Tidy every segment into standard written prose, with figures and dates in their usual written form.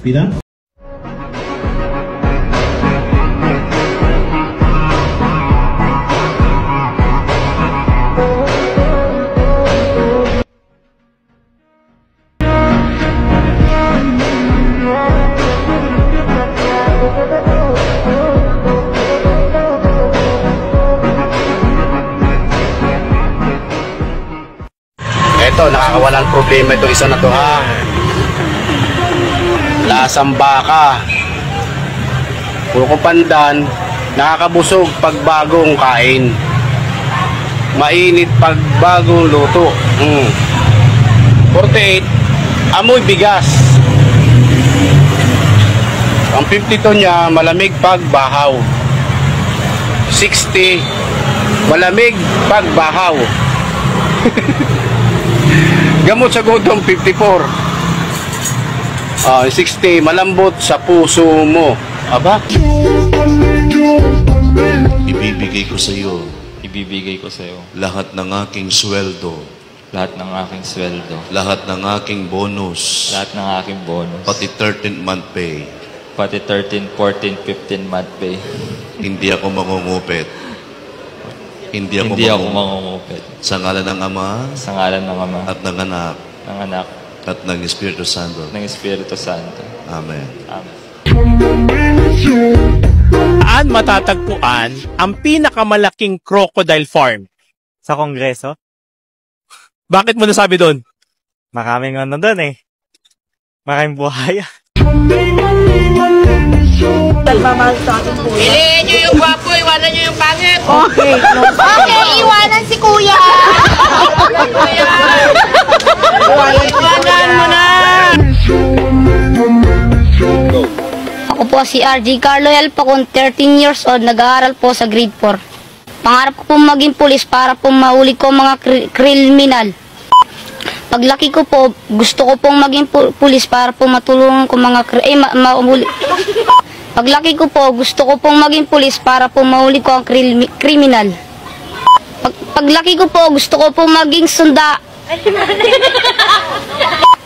Pida? Ito, nakakawalan problema itong isa na to, ha. Lasang baka. Puro pandan, nakakabusog pag bagong kain. Mainit pag bagong luto. 48, amoy bigas. Ang 52 niya, malamig pag bahaw. 60, malamig pag bahaw. Gamot sa gutom, 54. 60, malambot sa puso mo. Aba? Ibibigay ko sa iyo. Ibibigay ko sa iyo Lahat ng aking sweldo. lahat ng aking sweldo. Lahat ng aking bonus. Lahat ng aking bonus. Pati 13th month pay. Pati 13, 14, 15 month pay. Hindi ako mangungupit. Hindi ako mangungupit. Sa ngalan ng Ama. Sa ngalan ng Ama. At ng Anak. Ng Anak. At ng Espiritu Santo. Ng Espiritu Santo. Amen. Amen. Saan matatagpuan ang pinakamalaking crocodile farm? Sa Kongreso? Bakit mo nasabi doon? Maraming ano doon eh. Maraming buhaya. Piliin nyo yung gwapo, iwanan nyo yung pangit. Okay. Okay, iwanan si Kuya. Iwanan mo na. Ako po si RJ Carlo L. Pacon, 13 years old, nag-aaral po sa grade 4. Pangarap ko pong maging pulis para po mahuli ko mga kriminal. Paglaki ko po, gusto ko pong maging pulis para po matulungan ko mga mahuli. Paglaki ko po, gusto ko pong maging pulis para po mahuli ko ang kriminal. Paglaki ko po, gusto ko pong maging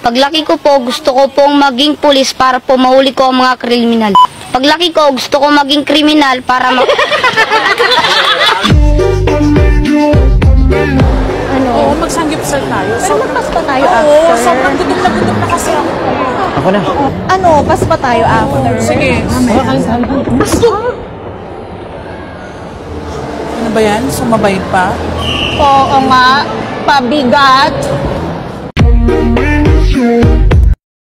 Paglaki ko po, gusto ko pong maging pulis para po mahuli ko ang mga kriminal. Paglaki ko, gusto ko maging kriminal para Oo, magsanggip-sal tayo. Pero magpas pa tayo Oo, after. sobrang gutom na kasi ako. Ako na. Ano, pas pa tayo after. Sige. Ano ba yan? Sumabayad pa? Oo nga, pabigat.